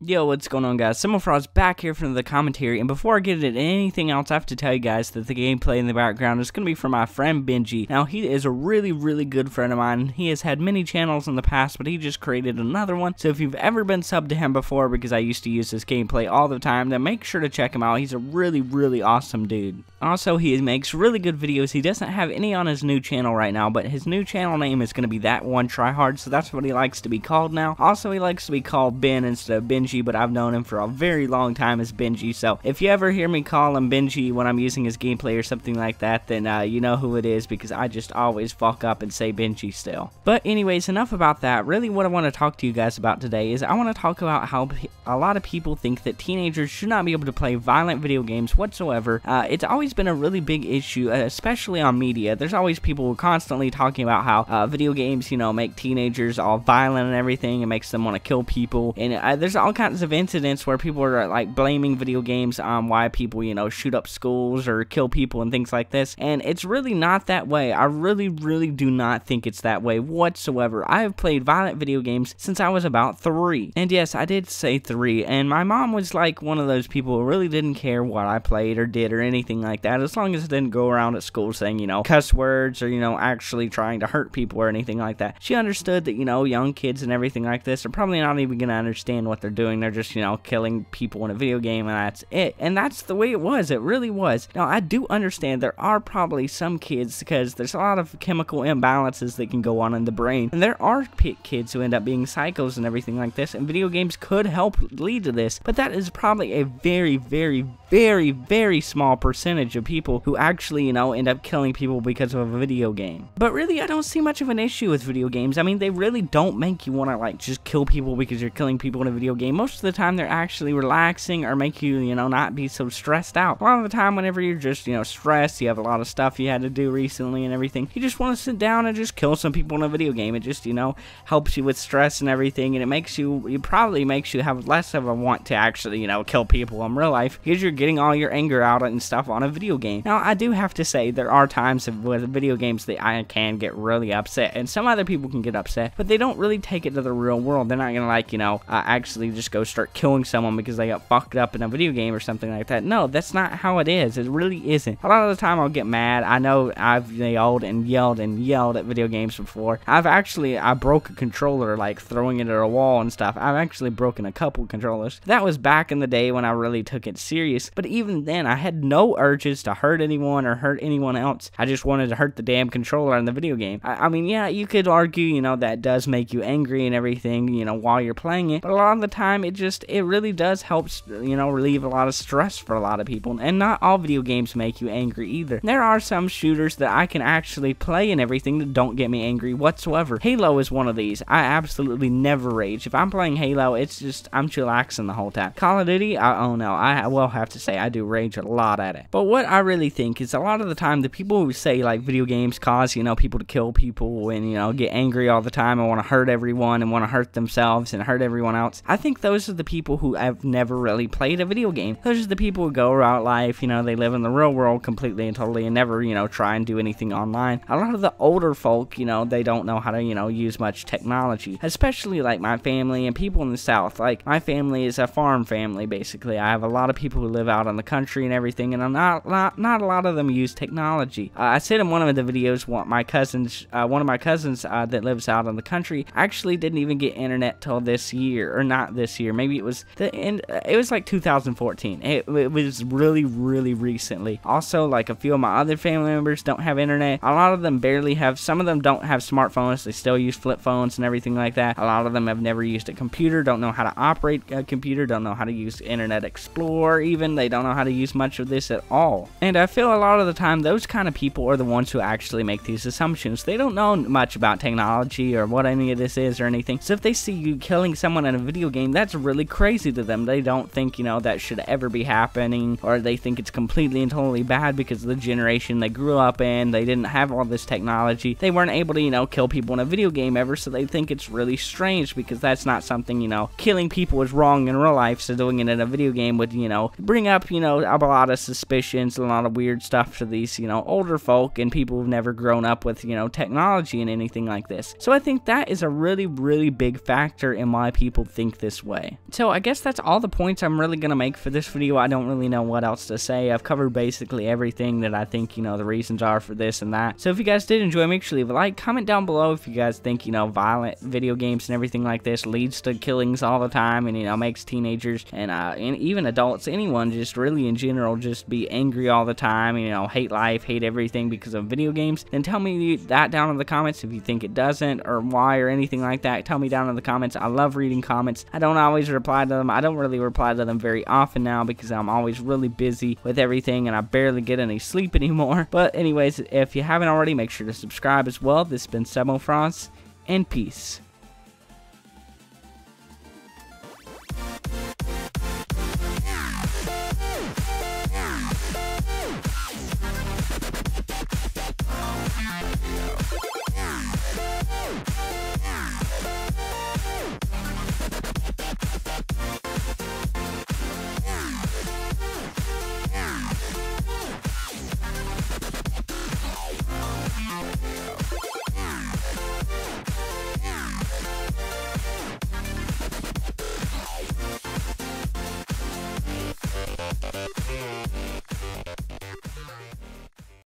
Yo, what's going on, guys? cebmofroz back here from the commentary, and before I get into anything else, I have to tell you guys that the gameplay in the background is going to be from my friend Benji. Now, he is a really good friend of mine. He has had many channels in the past, but he just created another one. So if you've ever been subbed to him before, because I used to use his gameplay all the time, then make sure to check him out. He's a really awesome dude. Also, he makes really good videos. He doesn't have any on his new channel right now, but his new channel name is going to be That One Tryhard, so that's what he likes to be called now. Also, he likes to be called Ben instead of Benji, but I've known him for a very long time as Benji, so if you ever hear me call him Benji when I'm using his gameplay or something like that, then you know who it is, because I just always fuck up and say Benji still. But anyways, enough about that. Really what I want to talk to you guys about today is I want to talk about how a lot of people think that teenagers should not be able to play violent video games whatsoever. It's always been a really big issue, especially on media. There's always people constantly talking about how video games, you know, make teenagers all violent and everything. It makes them want to kill people, and there's all kinds of incidents where people are like blaming video games on why people, you know, shoot up schools or kill people and things like this, and it's really not that way. I really do not think it's that way whatsoever. I have played violent video games since I was about 3, and yes, I did say 3, and my mom was like one of those people who really didn't care what I played or did or anything like that, as long as it didn't go around at school saying, you know, cuss words or, you know, actually trying to hurt people or anything like that. She understood that, you know, young kids and everything like this are probably not even going to understand what they're doing. They're just, you know, killing people in a video game, and that's it. And that's the way it was. It really was. Now, I do understand there are probably some kids, because there's a lot of chemical imbalances that can go on in the brain, and there are kids who end up being psychos and everything like this, and video games could help lead to this, but that is probably a very small percentage of people who actually, you know, end up killing people because of a video game. But really, I don't see much of an issue with video games. I mean, they really don't make you want to, like, just kill people because you're killing people in a video game. Most of the time, they're actually relaxing or make you, you know, not be so stressed out. A lot of the time, whenever you're just, you know, stressed, you have a lot of stuff you had to do recently and everything, you just want to sit down and just kill some people in a video game. It just, you know, helps you with stress and everything, and it probably makes you have less of a want to actually, you know, kill people in real life, because you're getting all your anger out and stuff on a video game. Now, I do have to say, there are times with video games that I can get really upset, and some other people can get upset, but they don't really take it to the real world. They're not gonna, like, you know, actually just go start killing someone because they got fucked up in a video game or something like that. No, that's not how it is. It really isn't. A lot of the time I'll get mad. I know I've yelled at video games before. I broke a controller, like throwing it at a wall and stuff. I've actually broken a couple controllers. That was back in the day when I really took it serious, but even then I had no urges to hurt anyone or hurt anyone else. I just wanted to hurt the damn controller in the video game. I mean, yeah, you could argue, you know, that does make you angry and everything, you know, while you're playing it, but a lot of the time it really does help, you know, relieve a lot of stress for a lot of people. And not all video games make you angry either. There are some shooters that I can actually play and everything that don't get me angry whatsoever. Halo is one of these. I absolutely never rage. If I'm playing Halo, it's just, I'm chillaxing the whole time. Call of Duty, oh no, I will have to say I do rage a lot at it. But what I really think is, a lot of the time, the people who say, like, video games cause, you know, people to kill people and, you know, get angry all the time and want to hurt everyone and want to hurt themselves and hurt everyone else, I think those are the people who have never really played a video game. Those are the people who go around life, you know, they live in the real world completely and totally and never, you know, try and do anything online. A lot of the older folk, you know, they don't know how to, you know, use much technology, especially like my family and people in the South. Like, my family is a farm family, basically. I have a lot of people who live out in the country and everything, and not a lot of them use technology. I said in one of the videos, one of my cousins that lives out in the country actually didn't even get internet till this year, or not this year, maybe it was the end, it was like 2014. It was really recently. Also, like, a few of my other family members don't have internet. A lot of them barely have. Some of them don't have smartphones. They still use flip phones and everything like that. A lot of them have never used a computer, don't know how to operate a computer, don't know how to use Internet Explorer even. They don't know how to use much of this at all. And I feel a lot of the time those kind of people are the ones who actually make these assumptions. They don't know much about technology or what any of this is or anything. So if they see you killing someone in a video game, that's really crazy to them. They don't think, you know, that should ever be happening, or they think it's completely and totally bad because of the generation they grew up in. They didn't have all this technology. They weren't able to, you know, kill people in a video game ever, so they think it's really strange because that's not something, you know, killing people was wrong in real life, so doing it in a video game would, you know, bring up, you know, a lot of suspicions and a lot of weird stuff to these, you know, older folk and people who've never grown up with, you know, technology and anything like this. So I think that is a really, really big factor in why people think this way. So I guess that's all the points I'm really gonna make for this video. I don't really know what else to say. I've covered basically everything that I think, you know, the reasons are for this and that. So if you guys did enjoy, make sure to leave a like, comment down below if you guys think, you know, violent video games and everything like this leads to killings all the time, and, you know, makes teenagers and even adults, anyone, just really in general, just be angry all the time, you know, hate life, hate everything because of video games. Then tell me that down in the comments if you think it doesn't, or why, or anything like that. Tell me down in the comments. I love reading comments. I don't always reply to them. I don't really reply to them very often now because I'm always really busy with everything and I barely get any sleep anymore. But anyways, if you haven't already, make sure to subscribe as well. This has been cebmofroz, and peace.